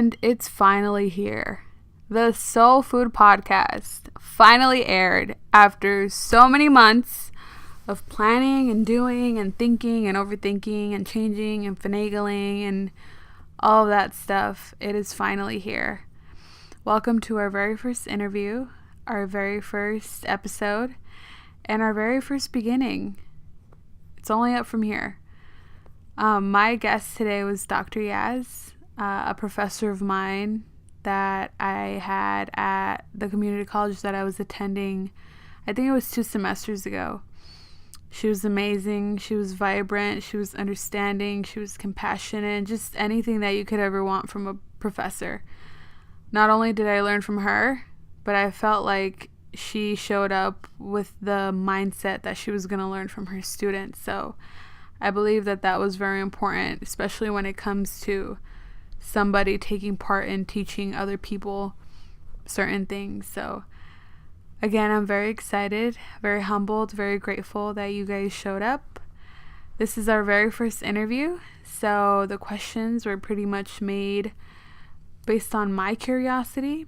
And it's finally here. The Soul Food Podcast finally aired after so many months of planning and doing and thinking and overthinking and changing and finagling and all of that stuff. It is finally here. Welcome to our very first interview, our very first episode, and our very first beginning. It's only up from here. My guest today was Dr. Yas, a professor of mine that I had at the community college that I was attending. I think it was 2 semesters ago. She was amazing. She was vibrant. She was understanding. She was compassionate. Just anything that you could ever want from a professor. Not only did I learn from her, but I felt like she showed up with the mindset that she was going to learn from her students. So I believe that that was very important, especially when it comes to somebody taking part in teaching other people certain things. So again, I'm very excited, very humbled, very grateful that you guys showed up. This is our very first interview, so the questions were pretty much made based on my curiosity,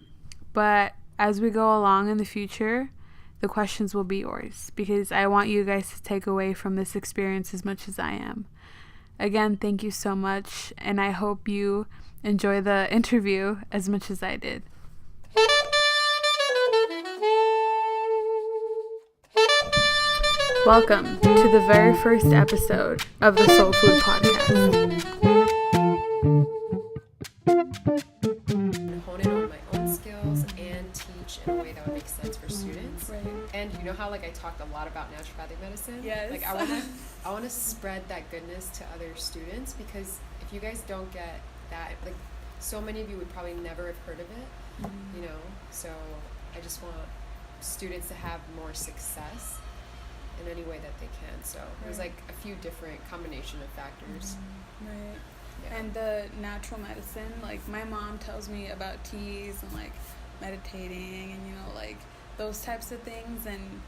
but as we go along in the future, the questions will be yours because I want you guys to take away from this experience as much as I am. Again, thank you so much, and I hope you enjoy the interview as much as I did. Welcome to the very first episode of the Soul Food Podcast. Hone in on my own skills and teach in a way that would make sense for students. Right. And you know how I talked a lot about naturopathic medicine? Yes. I want to spread that goodness to other students, because if you guys don't get that, so many of you would probably never have heard of it, so I just want students to have more success in any way that they can. So there's a few different combination of factors. Right. Yeah. And the natural medicine, my mom tells me about teas and meditating and those types of things, and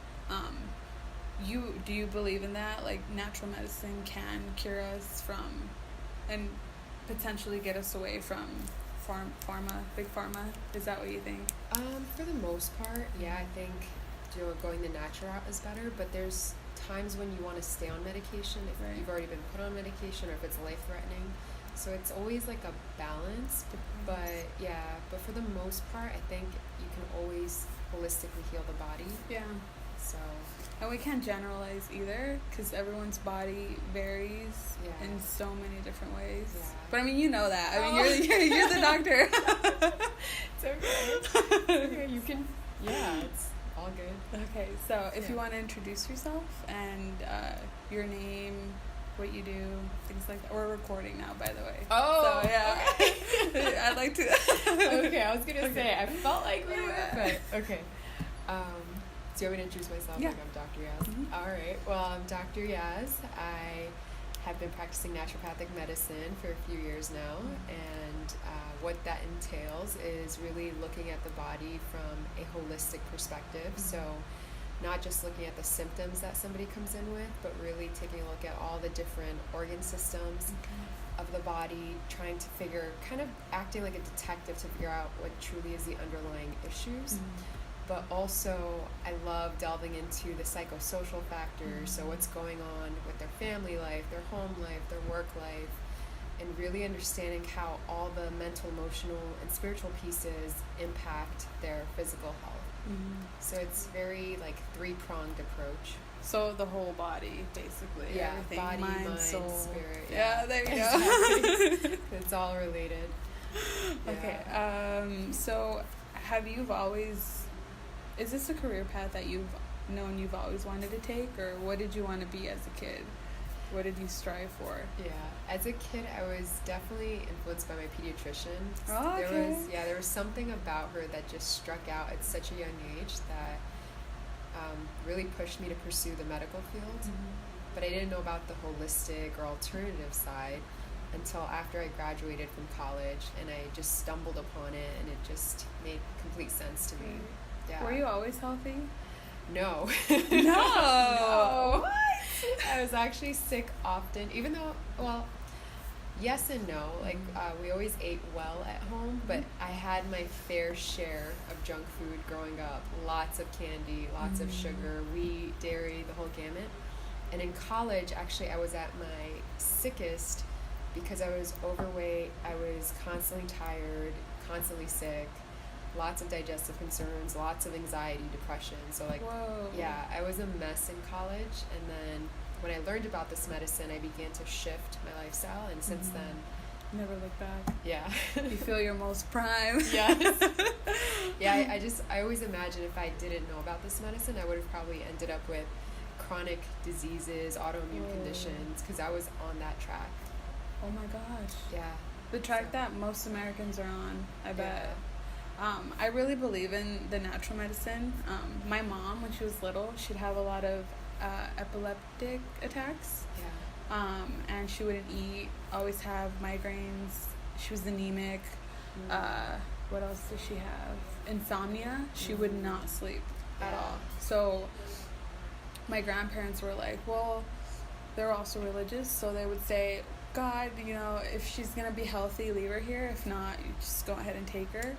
do you believe in that? Natural medicine can cure us from and potentially get us away from big pharma? Is that what you think? For the most part, yeah, I think going the natural route is better, but there's times when you want to stay on medication if you've already been put on medication or if it's life-threatening. So it's always a balance, but for the most part, I think you can always holistically heal the body. Yeah. So. And we can't generalize either, because everyone's body varies in so many different ways. Yeah. But you know that. You're the doctor. It's okay. You can. Yeah, it's all good. Okay, so if you want to introduce yourself and your name, what you do, things like that. We're recording now, by the way. Oh, so, yeah. Okay. I'd like to. Okay, I was gonna say I felt like we were, but okay. Do you want me to introduce myself? Yeah. I'm Dr. Yas. Mm-hmm. All right. Well, I'm Dr. Yas. I have been practicing naturopathic medicine for a few years now, and what that entails is really looking at the body from a holistic perspective. So not just looking at the symptoms that somebody comes in with, but really taking a look at all the different organ systems of the body, trying to acting like a detective to figure out what truly is the underlying issues. But also, I love delving into the psychosocial factors, so what's going on with their family life, their home life, their work life, and really understanding how all the mental, emotional, and spiritual pieces impact their physical health. So it's very 3-pronged approach. So the whole body, basically. Yeah, everything. body, mind, soul, spirit. Yeah, there you go. It's all related. Yeah. Okay, so have you always... Is this a career path that you've always wanted to take, or what did you want to be as a kid? What did you strive for? Yeah, as a kid, I was definitely influenced by my pediatrician. Oh, okay. There was something about her that just struck out at such a young age that really pushed me to pursue the medical field. But I didn't know about the holistic or alternative side until after I graduated from college, and I just stumbled upon it, and it just made complete sense to me. Yeah. Were you always healthy? No. No. No. What? I was actually sick often, even though, Yes and no. Like, we always ate well at home, but I had my fair share of junk food growing up. Lots of candy, lots of sugar, wheat, dairy, the whole gamut. And in college, actually, I was at my sickest because I was overweight. I was constantly tired, constantly sick, lots of digestive concerns, lots of anxiety, depression. So, like, Whoa. yeah, I was a mess in college. And then when I learned about this medicine, I began to shift my lifestyle. And since then, Never look back. yeah. You feel your most prime. Yes. Yeah, I always imagine if I didn't know about this medicine, I would have probably ended up with chronic diseases, autoimmune conditions, because I was on that track. Oh my gosh. Yeah. The track that most Americans are on, I bet. Yeah. I really believe in the natural medicine. My mom, when she was little, she'd have a lot of epileptic attacks. Yeah. And she wouldn't eat, always have migraines. She was anemic. What else did she have? Insomnia. She would not sleep at all. So my grandparents were like, well, they're also religious, so they would say, God, if she's going to be healthy, leave her here. If not, you just go ahead and take her.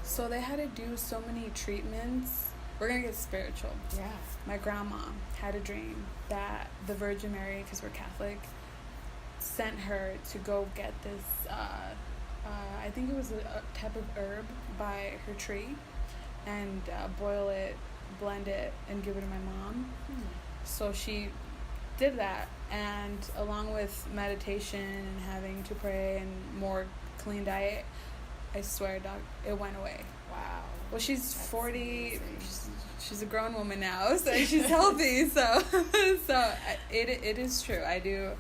So they had to do so many treatments. We're going to get spiritual. Yeah. My grandma had a dream that the Virgin Mary, because we're Catholic, sent her to go get this, I think it was a type of herb by her tree, and boil it, blend it, and give it to my mom. So she did that, and along with meditation and having to pray and more clean diet, I swear, Doc, it went away. Wow. Well, she's That's 40. amazing. She's a grown woman now, so she's healthy. So it is true. I do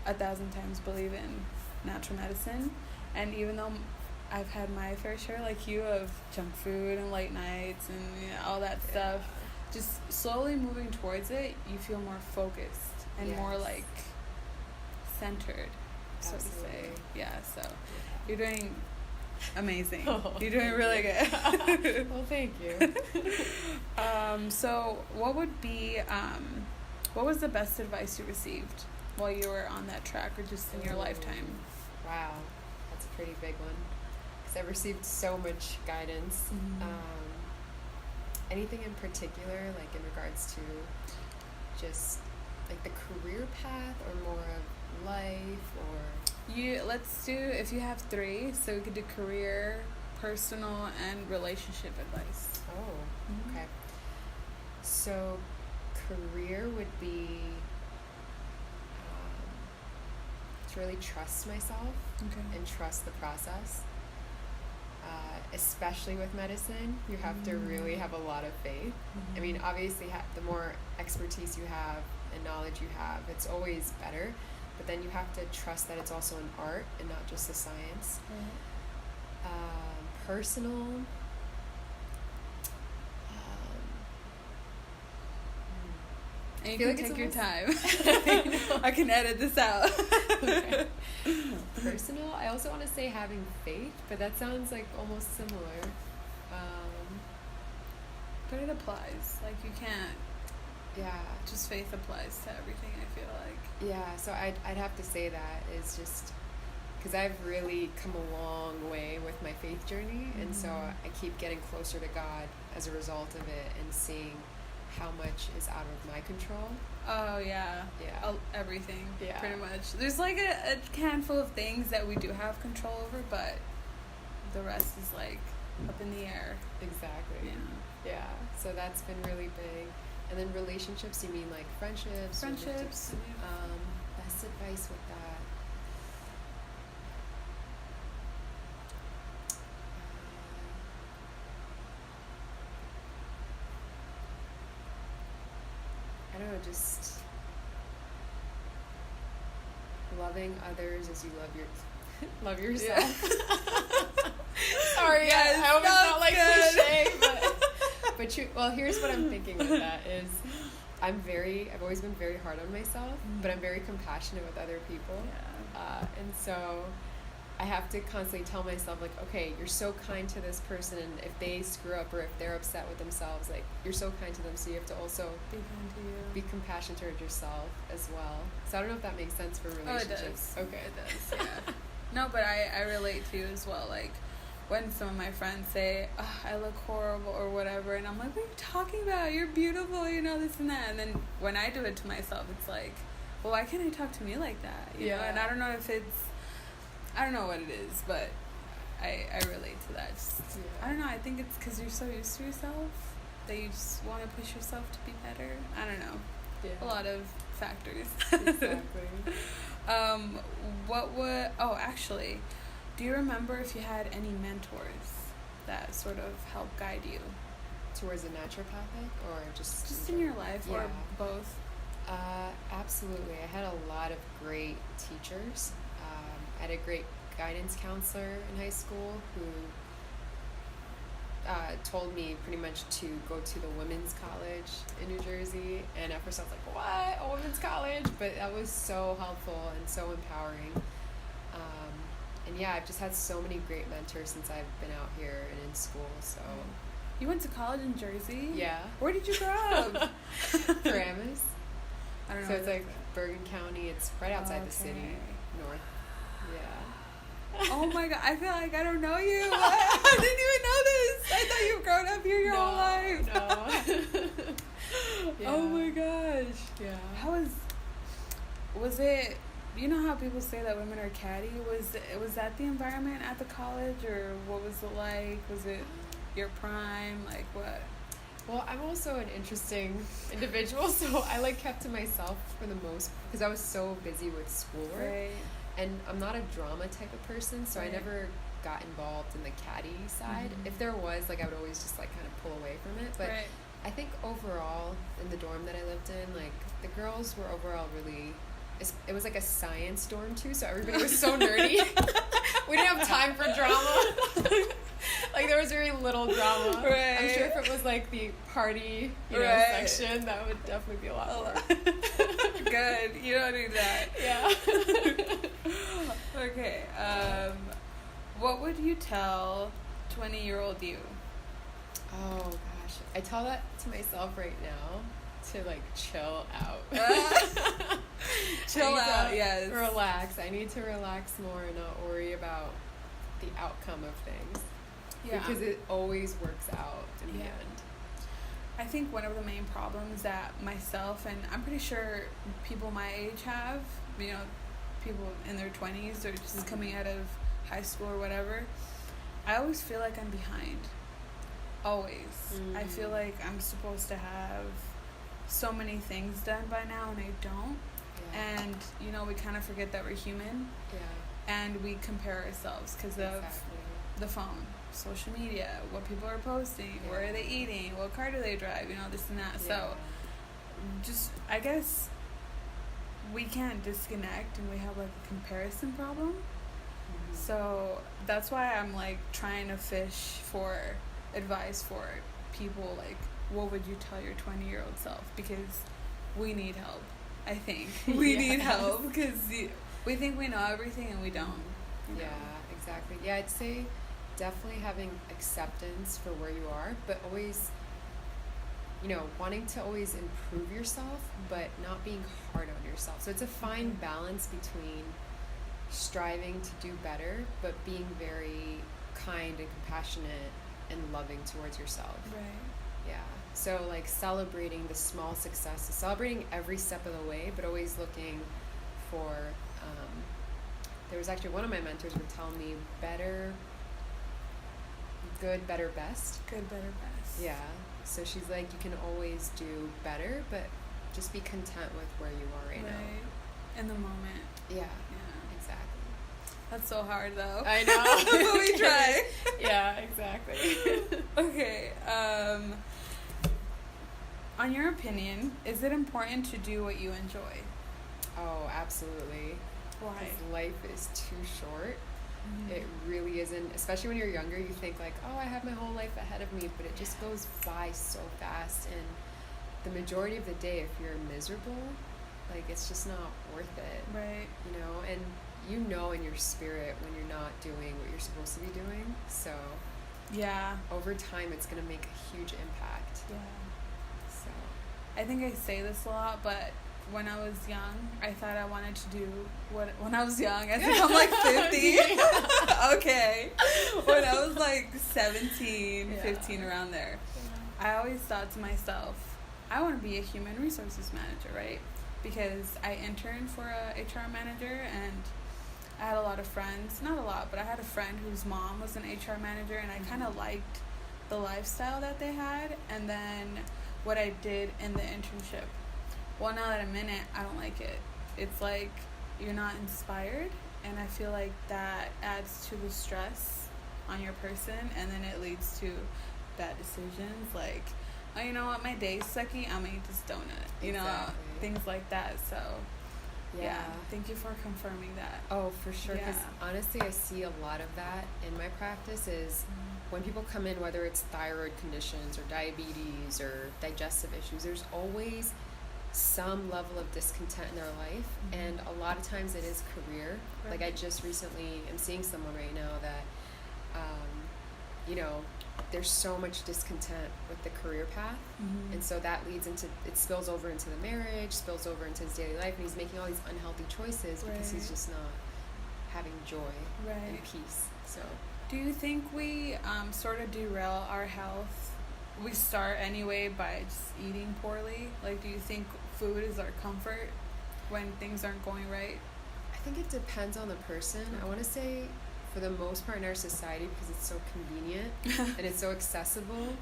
1,000 times believe in natural medicine, and even though I've had my fair share, like you, of junk food and late nights and all that stuff, just slowly moving towards it, you feel more focused and more like centered, so to say. Yeah. So you're doing amazing. You're doing really good. Well, thank you. So what was the best advice you received while you were on that track, or just in your lifetime? Wow, that's a pretty big one, because I've received so much guidance. Anything in particular, like in regards to just like the career path, or more of life, or Let's do, if you have 3, so we could do career, personal, and relationship advice. Okay. So career would be to really trust myself and trust the process. Especially with medicine, you have to really have a lot of faith. I mean, obviously, the more expertise you have and knowledge you have, it's always better. But then you have to trust that it's also an art and not just a science. Personal. And you can take your time. I can edit this out. Okay. Personal, I also want to say having faith, but that sounds like almost similar. But it applies. Like, you can't. Yeah. Just faith applies to everything, I feel like. Yeah, so I'd have to say that is just because I've really come a long way with my faith journey, and so I keep getting closer to God as a result of it, and seeing how much is out of my control. Oh, yeah. Yeah. Everything, Yeah. pretty much. There's like a handful of things that we do have control over, but the rest is like up in the air. Exactly. Yeah. So that's been really big. And then relationships, you mean like friendships? Friendships. Best advice with that. I don't know, just loving others as you love yourself. Sorry, yes, I hope it's not like good. cliche, but here's what I'm thinking with that is I've always been very hard on myself, but I'm very compassionate with other people. Yeah. And so I have to constantly tell myself, like, okay, you're so kind to this person, and if they screw up or if they're upset with themselves, like, you're so kind to them, so you have to also Be kind to you. be compassionate towards yourself as well. So I don't know if that makes sense for relationships. Oh, it does. Okay, it does. Yeah. No, but I relate to you as well. Like, when some of my friends say, oh, I look horrible or whatever, and I'm like, what are you talking about? You're beautiful, this and that. And then when I do it to myself, it's like, well, why can't I talk to me like that? You know? And I don't know if I don't know what it is, but I relate to that. I don't know. I think it's because you're so used to yourself that you just want to push yourself to be better. I don't know. Yeah. A lot of factors. Exactly. Actually, do you remember if you had any mentors that sort of helped guide you? Towards a naturopathic or just in your life or both? Absolutely. I had a lot of great teachers. I had a great guidance counselor in high school who told me pretty much to go to the women's college in New Jersey. And at first I was like, what? A women's college? But that was so helpful and so empowering. And yeah, I've just had so many great mentors since I've been out here and in school. So you went to college in Jersey? Yeah. Where did you grow up? Paramus. I don't know. So it's like Bergen County. It's right outside the city, north. Yeah. Oh my God! I feel like I don't know you. I didn't even know this. I thought you've grown up here your whole life. No. Yeah. Oh my gosh. Yeah. How was it? You know how people say that women are catty? Was that the environment at the college, or what was it like? Was it your prime? Like what? Well, I'm also an interesting individual, so I kept to myself for the most, because I was so busy with schoolwork. Right. And I'm not a drama type of person, so I never got involved in the catty side. Mm-hmm. If there was, I would always just kind of pull away from it. But I think overall, in the dorm that I lived in, the girls were overall really, it was like a science dorm too, so everybody was so nerdy. We didn't have time for drama. There was very little drama. Right. I'm sure if it was the party, section, that would definitely be a lot more. Good. You don't need that. Yeah. Okay. What would you tell 20-year-old you? Oh gosh, I tell that to myself right now to chill out. Chill out. Yes. Relax. I need to relax more and not worry about the outcome of things. Yeah. Because it always works out in the end. I think one of the main problems that myself and I'm pretty sure people my age have, people in their 20s or just coming out of high school or whatever, I always feel like I'm behind. Always. Mm-hmm. I feel like I'm supposed to have so many things done by now and I don't. Yeah. And, we kind of forget that we're human. Yeah. And we compare ourselves because of the phone. Social media, what people are posting, where are they eating, what car do they drive, this and that. So just I guess we can't disconnect and we have a comparison problem. Mm-hmm. So that's why I'm trying to fish for advice for people, what would you tell your 20-year-old self, because we need help. I think we need help because we think we know everything and we don't. Yeah, exactly. Yeah, I'd say definitely having acceptance for where you are, but always, wanting to always improve yourself, but not being hard on yourself. So it's a fine balance between striving to do better, but being very kind and compassionate and loving towards yourself. Right. Yeah. So celebrating the small successes, celebrating every step of the way, but always looking for, there was actually one of my mentors would tell me good, better, best. Good, better, best. Yeah. So she's you can always do better, but just be content with where you are right now. In the moment. Yeah. Exactly. That's so hard, though. I know. But we try. Yeah, exactly. Okay. On your opinion, is it important to do what you enjoy? Oh, absolutely. Why? Because life is too short. Mm-hmm. It really isn't, especially when you're younger, you think I have my whole life ahead of me, but it just goes by so fast, and the majority of the day, if you're miserable, it's just not worth it. Right. And you know in your spirit when you're not doing what you're supposed to be doing. So Yeah. over time, it's going to make a huge impact. Yeah. So I think I say this a lot, but when I was young, I thought I wanted to do what when I was young. I think I'm like 50. Okay. When I was like 17, 15, around there, I always thought to myself, I want to be a human resources manager, right? Because I interned for a HR manager, and I had a lot of friends, not a lot, but I had a friend whose mom was an HR manager, and I kind of liked the lifestyle that they had. And then what I did in the internship, well, now that I'm in it, I don't like it. It's like you're not inspired, and I feel like that adds to the stress on your person, and then it leads to bad decisions, like, oh, you know what, my day's sucky, I'm gonna eat this donut, you know, things like that. So yeah, thank you for confirming that. Oh, for sure, because honestly, I see a lot of that in my practice is when people come in, whether it's thyroid conditions or diabetes or digestive issues, there's always some level of discontent in their life, and a lot of times it is career. Like I just recently am seeing someone right now that you know, there's so much discontent with the career path, and so that leads into, it spills over into the marriage, spills over into his daily life, and he's making all these unhealthy choices because he's just not having joy and peace. So do you think we sort of derail our health? We start anyway by just eating poorly. Like, do you think food is our comfort when things aren't going right? I think it depends on the person. I want to say for the most part in our society, because it's so convenient and it's so accessible,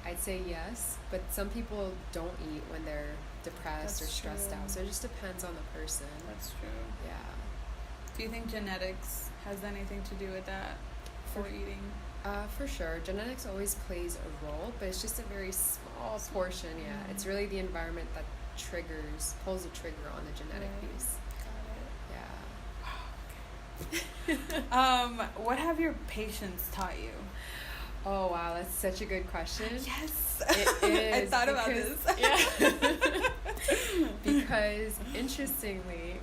I'd say yes. But some people don't eat when they're depressed or stressed out. So it just depends on the person. That's true. Yeah. Do you think genetics has anything to do with that for eating? For sure. Genetics always plays a role, but it's just a very small portion, It's really the environment that pulls the trigger on the genetic piece. What have your patients taught you? Oh, wow, that's such a good question. Yes. It is. I thought about this. Because, interestingly,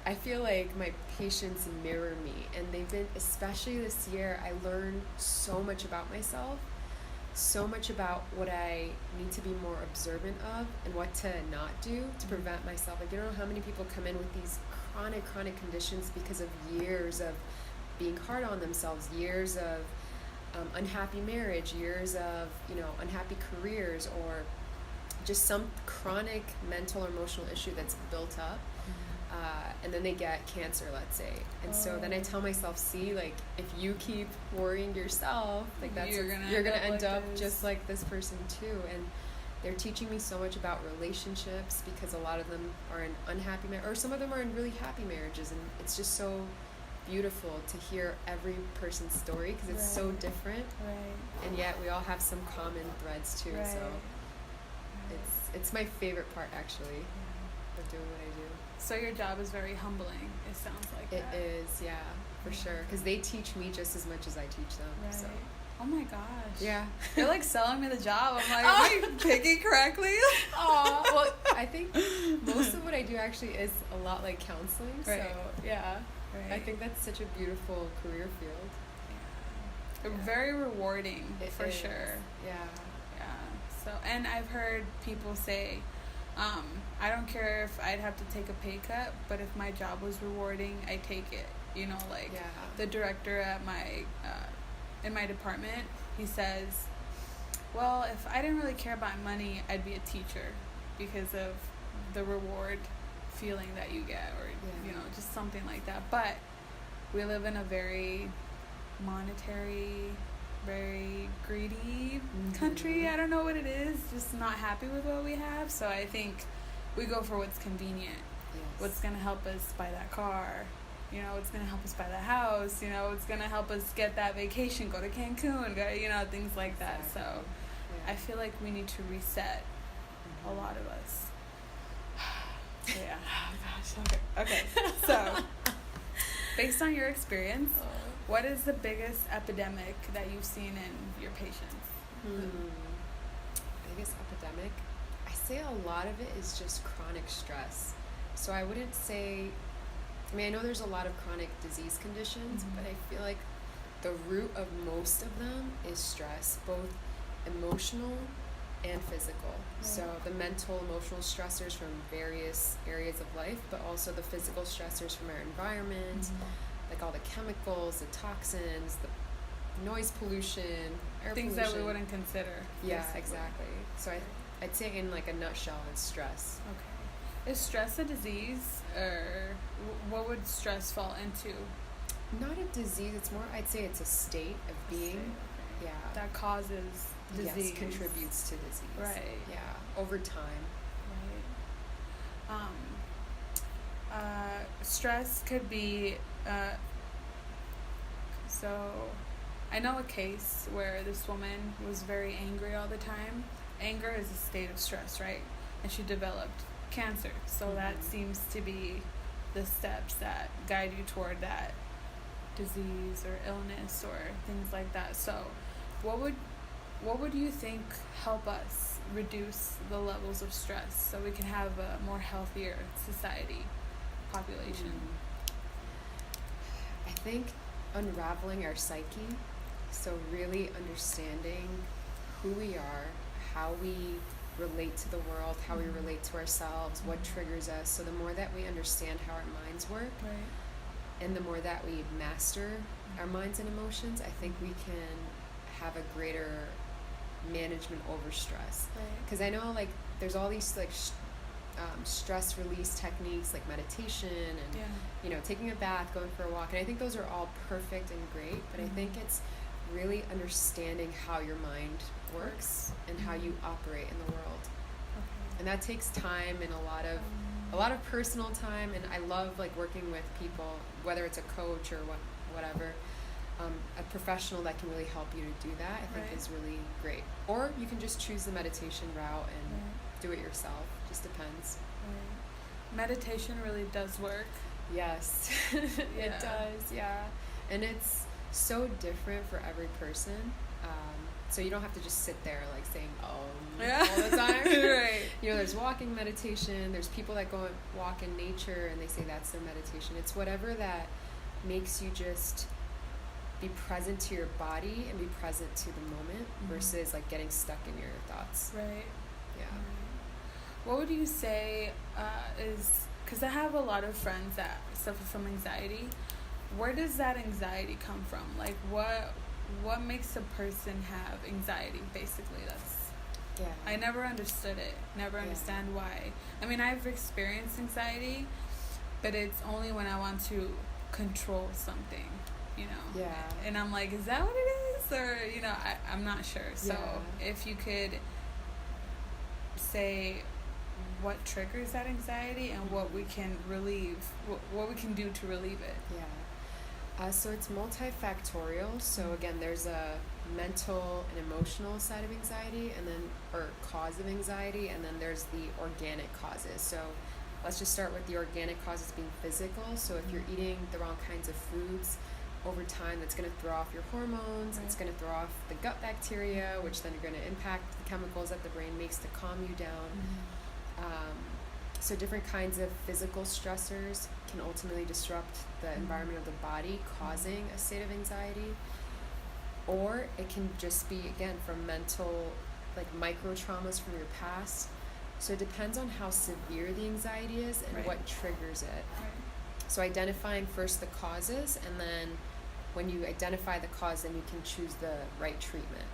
I feel like my patients mirror me, and they've been, especially this year, I learned so much about myself, so much about what I need to be more observant of and what to not do to prevent myself. Like, you don't know how many people come in with these chronic conditions because of years of being hard on themselves, years of unhappy marriage, years of, unhappy careers, or just some chronic mental or emotional issue that's built up. And then they get cancer, let's say. And so then I tell myself, see, like, if you keep worrying yourself, like, you're gonna end up just like this person too. And they're teaching me so much about relationships, because a lot of them are in unhappy or some of them are in really happy marriages, and it's just so beautiful to hear every person's story, because it's so different, and yet we all have some common threads too. So it's my favorite part, actually, of doing what I do. So your job is very humbling, it sounds like. It is, for sure, because they teach me just as much as I teach them. So. Oh my gosh. Yeah. You're like selling me the job. I'm like, am I picking correctly? Well, I think most of what I do actually is a lot like counseling. So, I think that's such a beautiful career field. Very rewarding, for sure. Yeah. So, and I've heard people say, I don't care if I'd have to take a pay cut, but if my job was rewarding, I take it. The director at in my department, he says, well, if I didn't really care about money, I'd be a teacher, because of the reward feeling that you get, or just something like that. But we live in a very monetary, very greedy country. I don't know what it is, just not happy with what we have. So I think we go for what's convenient, what's going to help us buy that car, what's going to help us buy that house, what's going to help us get that vacation, go to Cancun, go, things like that. So I feel like we need to reset, a lot of us. So, oh gosh. Okay. So based on your experience, what is the biggest epidemic that you've seen in your patients? Biggest epidemic? I say a lot of it is just chronic stress. So I wouldn't say I mean, I know there's a lot of chronic disease conditions, but I feel like the root of most of them is stress, both emotional and physical. Right. So the mental, emotional stressors from various areas of life, but also the physical stressors from our environment, like all the chemicals, the toxins, the noise pollution, air Things pollution. that we wouldn't consider. Yeah, basically. exactly. So I'd say in like a nutshell, it's stress. Okay. Is stress a disease, or what would stress fall into? Not a disease. It's more, I'd say it's a state of being. Okay. Yeah. That causes disease. Yes, contributes to disease. Right. Yeah, over time. Right. Stress could be, so I know a case where this woman was very angry all the time. Anger is a state of stress, right? And she developed cancer. So that seems to be the steps that guide you toward that disease or illness or things like that. So what would you think help us reduce the levels of stress so we can have a more healthier society, population? I think unraveling our psyche, so really understanding who we are, how we relate to the world, how we relate to ourselves, what triggers us. So the more that we understand how our minds work, Right. and the more that we master our minds and emotions, I think we can have a greater management over stress. Right. Because I know like there's all these like stress release techniques like meditation and you know, taking a bath, going for a walk, and I think those are all perfect and great, but I think it's really understanding how your mind works and how you operate in the world. Okay. And that takes time and a lot of personal time, and I love like working with people, whether it's a coach or whatever, a professional that can really help you to do that, I think is really great. Or you can just choose the meditation route and do it yourself. Just depends. Meditation really does work. Yes, it does, yeah. And it's so different for every person. So you don't have to just sit there like saying all the time. Right. You know, there's walking meditation, there's people that go and walk in nature and they say that's their meditation. It's whatever that makes you just be present to your body and be present to the moment versus like getting stuck in your thoughts. Right. Yeah. What would you say is, because I have a lot of friends that suffer from anxiety, where does that anxiety come from? Like what makes a person have anxiety, basically? I never understood it, understand why. I mean, I've experienced anxiety, but it's only when I want to control something, you know. Yeah. And I'm like, is that what it is? Or, you know, I'm not sure. So if you could say what triggers that anxiety and what we can relieve, what we can do to relieve it. Yeah. So it's multifactorial. So again, there's a mental and emotional side of anxiety, and then, or cause of anxiety, and then there's the organic causes. So let's just start with the organic causes being physical. So if you're eating the wrong kinds of foods, over time that's going to throw off your hormones, it's going to throw off the gut bacteria, which then are going to impact the chemicals that the brain makes to calm you down. So different kinds of physical stressors can ultimately disrupt the environment of the body, causing a state of anxiety. Or it can just be, again, from mental, like micro traumas from your past. So it depends on how severe the anxiety is and what triggers it. So identifying first the causes, and then when you identify the cause, then you can choose the right treatment.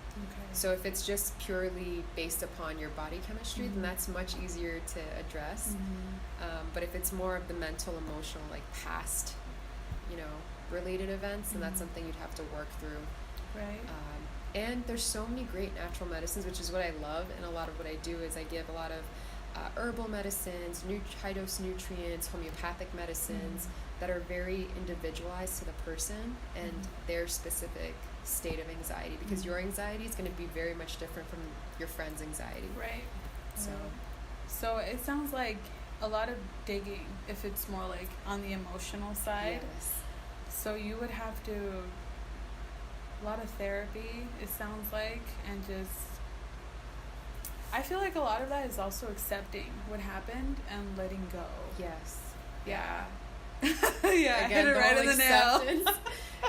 So if it's just purely based upon your body chemistry, then that's much easier to address. But if it's more of the mental, emotional, like past, you know, related events, then that's something you'd have to work through. And there's so many great natural medicines, which is what I love. And a lot of what I do is I give a lot of herbal medicines, high dose nutrients, homeopathic medicines that are very individualized to the person and their specific state of anxiety, because your anxiety is going to be very much different from your friend's anxiety. So it sounds like a lot of digging if it's more like on the emotional side. So you would have to, a lot of therapy, it sounds like, and just, I feel like a lot of that is also accepting what happened and letting go. Yeah, Again, hit it right in the nail.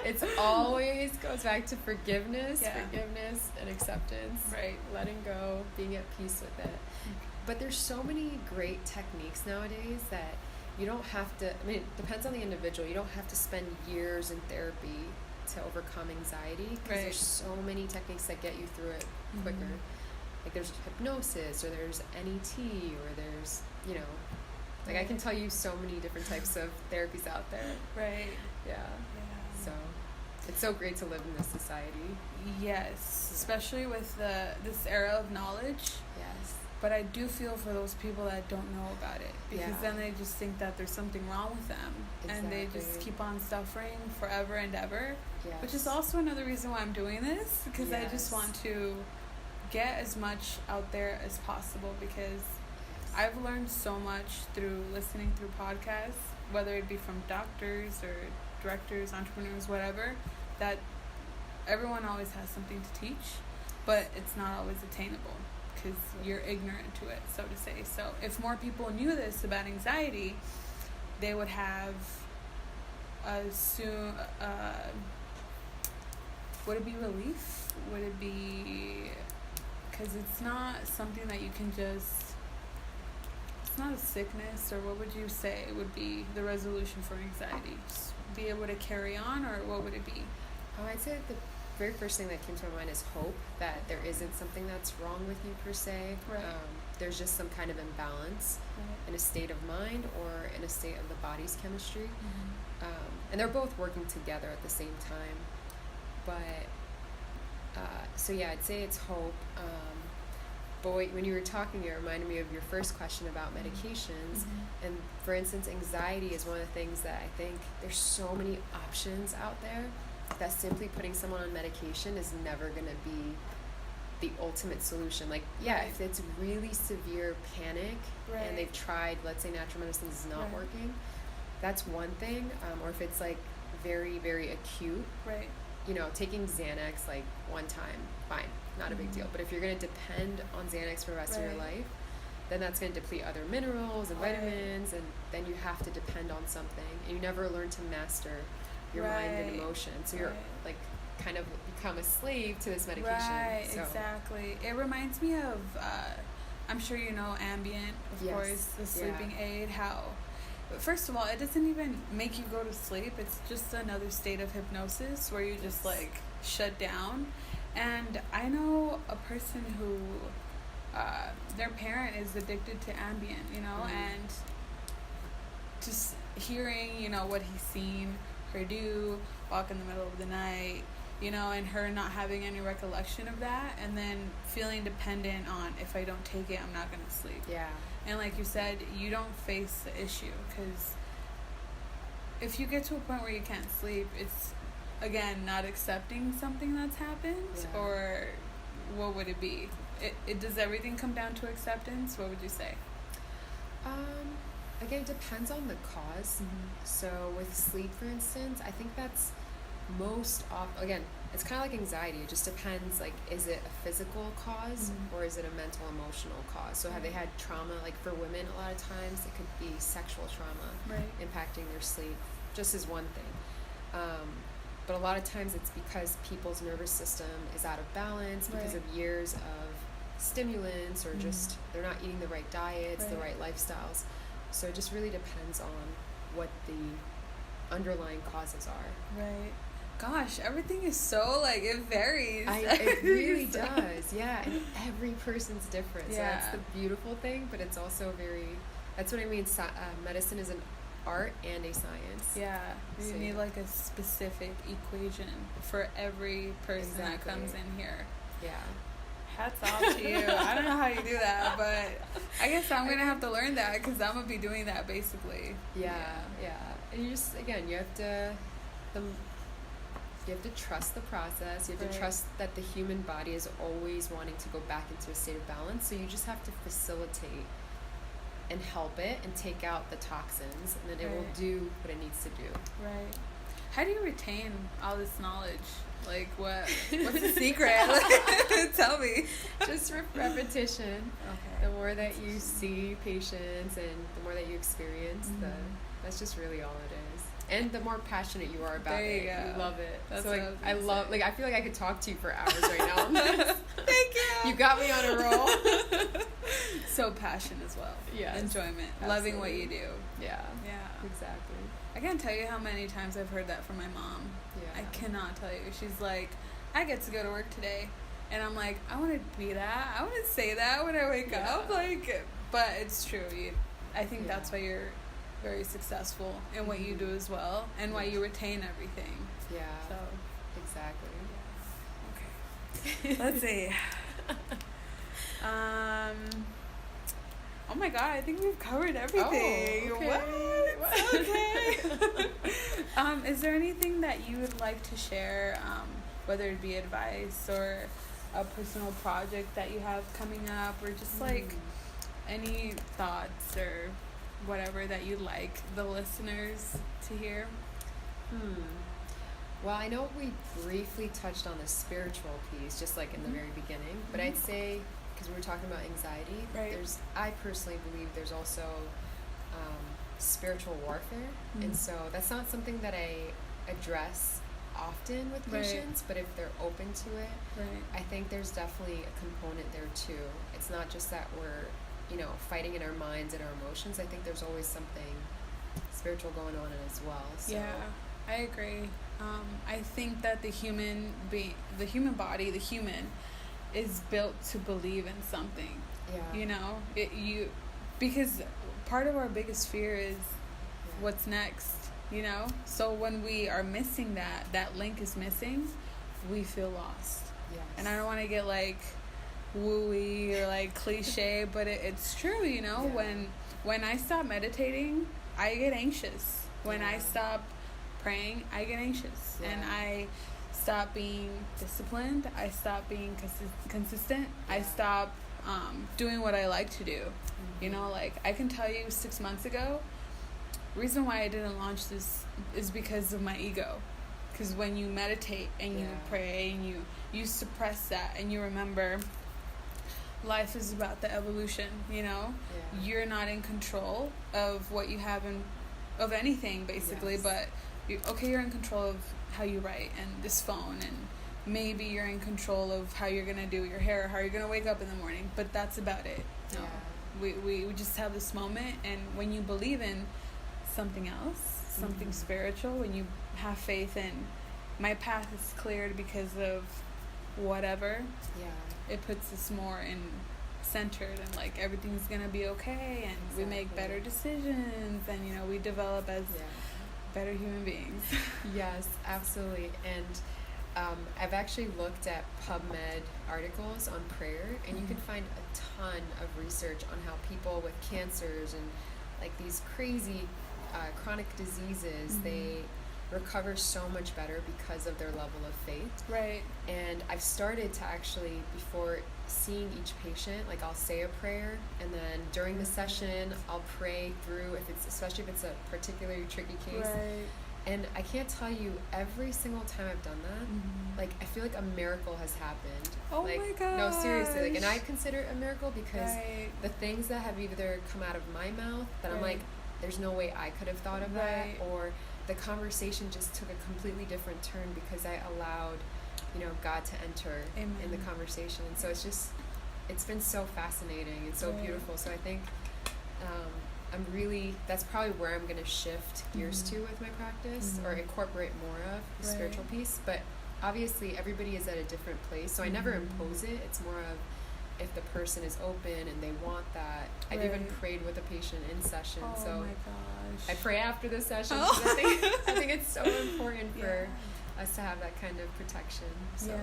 It's always goes back to forgiveness, Yeah. forgiveness and acceptance. Right. Letting go, being at peace with it. But there's so many great techniques nowadays that you don't have to, I mean, it depends on the individual. You don't have to spend years in therapy to overcome anxiety, because Right. there's so many techniques that get you through it quicker. Like there's hypnosis, or there's NET, or there's, you know, like I can tell you so many different types of therapies out there. Right. Yeah. So it's so great to live in this society. Yes, especially with this era of knowledge. Yes. But I do feel for those people that don't know about it, because then they just think that there's something wrong with them, and they just Exactly. keep on suffering forever and ever. Yes. Which is also another reason why I'm doing this, because I just Yes. want to get as much out there as possible, because I've learned so much through listening through podcasts, whether it be from doctors or directors, entrepreneurs, whatever, that everyone always has something to teach, but it's not always attainable because you're ignorant to it, so to say. So if more people knew this about anxiety, they would have would it be relief? Would it be, because it's not something that you can just, it's not a sickness, or what would you say would be the resolution for anxiety? Just be able to carry on, or what would it be? Oh, I'd say the very first thing that came to my mind is hope, that there isn't something that's wrong with you per se. Right. There's just some kind of imbalance in a state of mind or in a state of the body's chemistry. And they're both working together at the same time. But, so yeah, I'd say it's hope. But when you were talking, it reminded me of your first question about medications. And for instance, anxiety is one of the things that I think there's so many options out there that simply putting someone on medication is never going to be the ultimate solution. Like, yeah, if it's really severe panic and they've tried, let's say natural medicine is not working, that's one thing. Or if it's like very, very acute, you know, taking Xanax like one time, fine, not a big deal. But if you're going to depend on Xanax for the rest of your life, then that's going to deplete other minerals and vitamins, and then you have to depend on something, and you never learn to master your mind and emotion. So you're like kind of become a slave to this medication. Right, so. Exactly. It reminds me of, I'm sure you know Ambient, of course, the sleeping aid, how, first of all, it doesn't even make you go to sleep. It's just another state of hypnosis where you just like shut down. And I know a person who, their parent is addicted to Ambient, you know, and just hearing, you know, what he's seen her do, walk in the middle of the night, you know, and her not having any recollection of that, and then feeling dependent on, if I don't take it, I'm not going to sleep. Yeah. And like you said, you don't face the issue, because if you get to a point where you can't sleep, it's, again, not accepting something that's happened, or what would it be? It does everything come down to acceptance? What would you say? Again, it depends on the cause. So with sleep, for instance, I think that's most often, again, it's kind of like anxiety. It just depends, like, is it a physical cause or is it a mental, emotional cause? So have they had trauma? Like for women, a lot of times it could be sexual trauma impacting their sleep, just as one thing. But a lot of times it's because people's nervous system is out of balance because of years of stimulants, or just they're not eating the right diets, the right lifestyles. So it just really depends on what the underlying causes are. Right. Gosh, everything is so, like, it varies. It really does, yeah. And every person's different. So that's the beautiful thing, but it's also that's what I mean. Medicine is an art and a science. Yeah. You need, like, a specific equation for every person that comes in here. Yeah. Hats off to you. I don't know how you do that, but I guess I'm going to have to learn that, because I'm going to be doing that, basically. Yeah. And you just, again, you have to trust the process. You have to trust that the human body is always wanting to go back into a state of balance. So you just have to facilitate and help it and take out the toxins, and then it will do what it needs to do. Right. How do you retain all this knowledge? Like, what's the secret? Tell me. Just repetition. Okay. The more that you see patients and the more that you experience, That's just really all it is. And the more passionate you are about it, you love it. That's so, what like, I was gonna say. I feel like I could talk to you for hours right now on this. Thank you. You got me on a roll. So passion as well. Yeah. Enjoyment. Absolutely. Loving what you do. Yeah. Yeah. Exactly. I can't tell you how many times I've heard that from my mom. Yeah. I cannot tell you. She's like, I get to go to work today. And I'm like, I want to be that. I want to say that when I wake up. Like, but it's true. I think that's why you're very successful in what you do as well, and why you retain everything. Yeah. So. Exactly. Okay. Let's see. Oh my God, I think we've covered everything. Oh, okay. What? Okay. Is there anything that you would like to share, whether it be advice or a personal project that you have coming up, or just like any thoughts or whatever that you'd like the listeners to hear? Well, I know we briefly touched on the spiritual piece, just like in the very beginning, but I'd say, because we were talking about anxiety, I personally believe there's also spiritual warfare, and so that's not something that I address often with patients, but if they're open to it, I think there's definitely a component there too. It's not just that we're, fighting in our minds and our emotions. I think there's always something spiritual going on as well. So. Yeah, I agree. I think that the human body, the human, is built to believe in something. Yeah. Because part of our biggest fear is what's next. So when we are missing that link is missing, we feel lost. Yes. And I don't want to get like wooey or like cliche, but it's true. When I stop meditating, I get anxious. When I stop praying, I get anxious. And I stop being disciplined. I stop being consistent. I stop doing what I like to do. Like I can tell you 6 months ago, reason why I didn't launch this is because of my ego. Because when you meditate and you pray and you suppress that and you remember life is about the evolution, you're not in control of what you have of anything basically, but you're in control of how you write and this phone, and maybe you're in control of how you're gonna do your hair, how you're gonna wake up in the morning, but that's about it. We just have this moment, and when you believe in something else, something spiritual, when you have faith in my path is cleared because of whatever, it puts us more in centered, and like everything's gonna be okay, and we make better decisions, and we develop as better human beings. Yes, absolutely. And I've actually looked at PubMed articles on prayer, and you can find a ton of research on how people with cancers and like these crazy chronic diseases, they recover so much better because of their level of faith. Right. And I've started to actually, before seeing each patient, like I'll say a prayer, and then during the session I'll pray through, especially if it's a particularly tricky case. Right. And I can't tell you, every single time I've done that, like I feel like a miracle has happened. Oh like, my gosh. No, seriously. Like, and I consider it a miracle because the things that have either come out of my mouth that I'm like, there's no way I could have thought of that, or the conversation just took a completely different turn because I allowed, God to enter in the conversation. And so it's been so fascinating and so beautiful. So I think that's probably where I'm going to shift gears to with my practice, or incorporate more of the spiritual piece. But obviously everybody is at a different place, so I never impose it. It's more of, if the person is open and they want that. I've even prayed with a patient in session. Oh so my gosh. I pray after the session. Oh. I think it's so important for us to have that kind of protection. So. Yeah.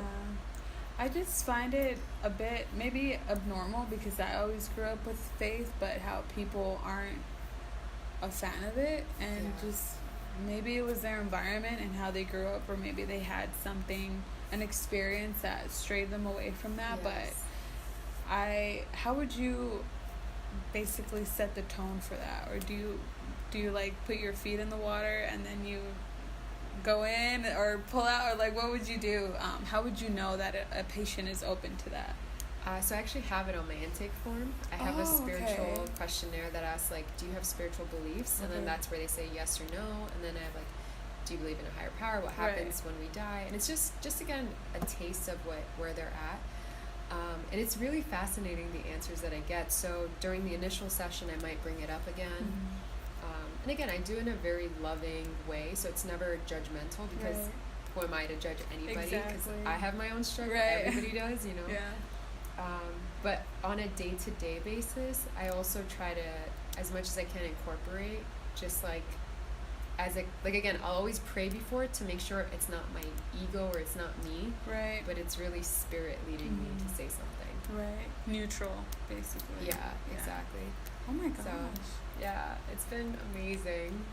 I just find it a bit maybe abnormal because I always grew up with faith, but how people aren't a fan of it, and just maybe it was their environment and how they grew up, or maybe they had an experience that strayed them away from that. But how would you basically set the tone for that? Or do you like put your feet in the water and then you go in or pull out, or like what would you do? How would you know that a patient is open to that? So I actually have it on my intake form. I have a spiritual questionnaire that asks, like, do you have spiritual beliefs? And then that's where they say yes or no. And then I have, like, do you believe in a higher power? What happens when we die? And it's just again, a taste of where they're at. And it's really fascinating, the answers that I get. So during the initial session, I might bring it up again. And again, I do it in a very loving way. So it's never judgmental, because who am I to judge anybody? Because I have my own struggle. Everybody does, you know. But on a day-to-day basis, I also try to, as much as I can, incorporate just like, again, I'll always pray before to make sure it's not my ego or it's not me, but it's really spirit leading me to say something. Neutral, basically. Yeah, exactly. Oh my gosh. So, yeah, it's been amazing.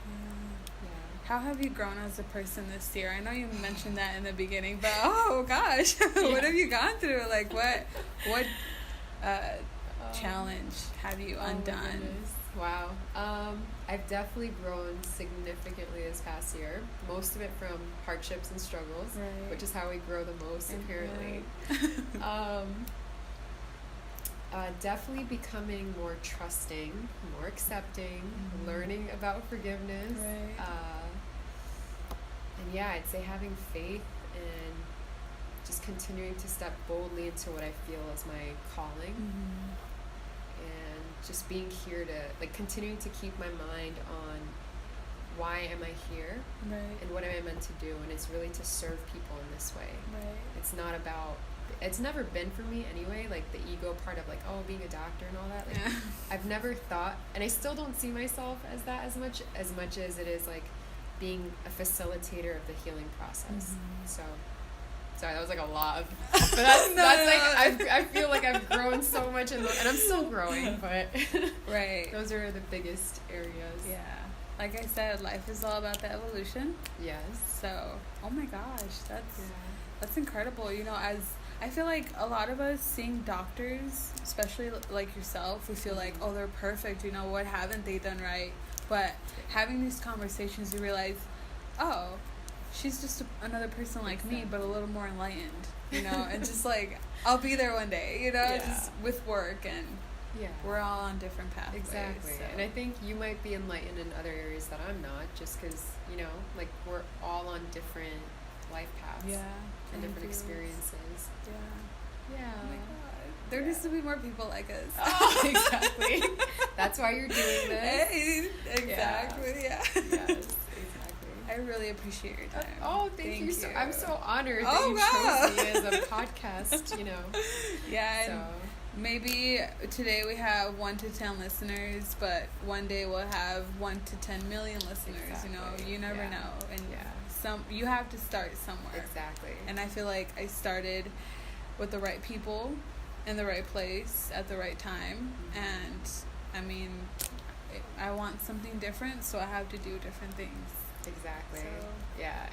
How have you grown as a person this year? I know you mentioned that in the beginning, but oh gosh, what have you gone through? Like, what challenge have you undone? Wow. I've definitely grown significantly this past year. Most of it from hardships and struggles, which is how we grow the most, apparently. Definitely becoming more trusting, more accepting, learning about forgiveness. And yeah, I'd say having faith and just continuing to step boldly into what I feel is my calling. And just being here to, like, continuing to keep my mind on why am I here and what am I meant to do. And it's really to serve people in this way. It's not about, it's never been for me anyway, like the ego part of, like, oh, being a doctor and all that. Like, I've never thought, and I still don't see myself as that as much as it is like being a facilitator of the healing process. So sorry, that was like a lot of, but I feel like I've grown so much and I'm still growing, but those are the biggest areas. Like I said, life is all about the evolution. So oh my gosh, that's incredible. You know, as I feel like a lot of us seeing doctors, especially like yourself, we feel like, oh, they're perfect, you know, what haven't they done right? But having these conversations, you realize, oh, she's just another person like me, but a little more enlightened, you know, and just like, I'll be there one day, you know, just with work, and we're all on different pathways. So. And I think you might be enlightened in other areas that I'm not, just because, you know, like, we're all on different life paths and different experiences. Oh my God. There needs to be more people like us. Oh, exactly. That's why you're doing this. Exactly. Yes, exactly. I really appreciate your time. Oh, thank you. So, I'm so honored that you chose me as a podcast, you know. And maybe today we have 1 to 10 listeners, but one day we'll have 1 to 10 million listeners, you know. You never know. And you have to start somewhere. And I feel like I started with the right people in the right place at the right time, and I mean, I want something different, so I have to do different things. Exactly. So,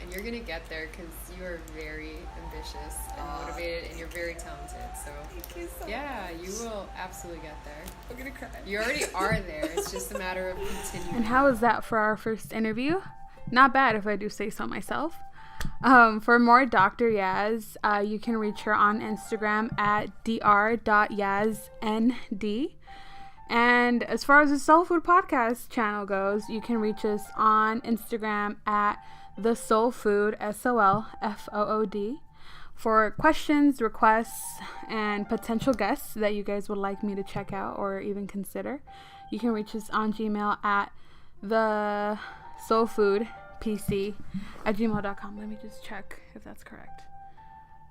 and you're gonna get there because you are very ambitious and motivated, and you're very talented. So thank you so much. You will absolutely get there. I'm gonna cry. You already are there. It's just a matter of continuing. And how was that for our first interview? Not bad, if I do say so myself. For more Dr. Yas, you can reach her on Instagram at dr.dryas.nd. And as far as the Soul Food Podcast channel goes, you can reach us on Instagram at the Soul Food, SOLFOOD, for questions, requests, and potential guests that you guys would like me to check out or even consider. You can reach us on Gmail at the solfoodpc@gmail.com. Let me just check if that's correct.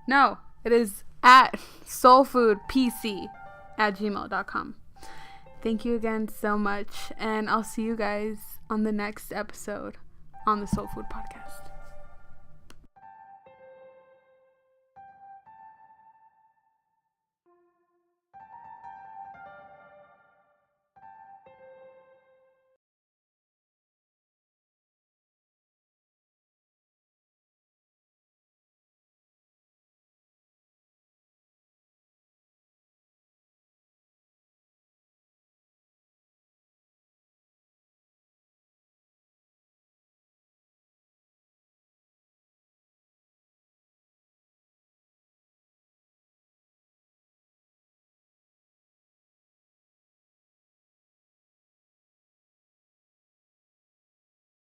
No, it is at solfoodpc@gmail.com. Thank you again so much, and I'll see you guys on the next episode on the Soul Food Podcast.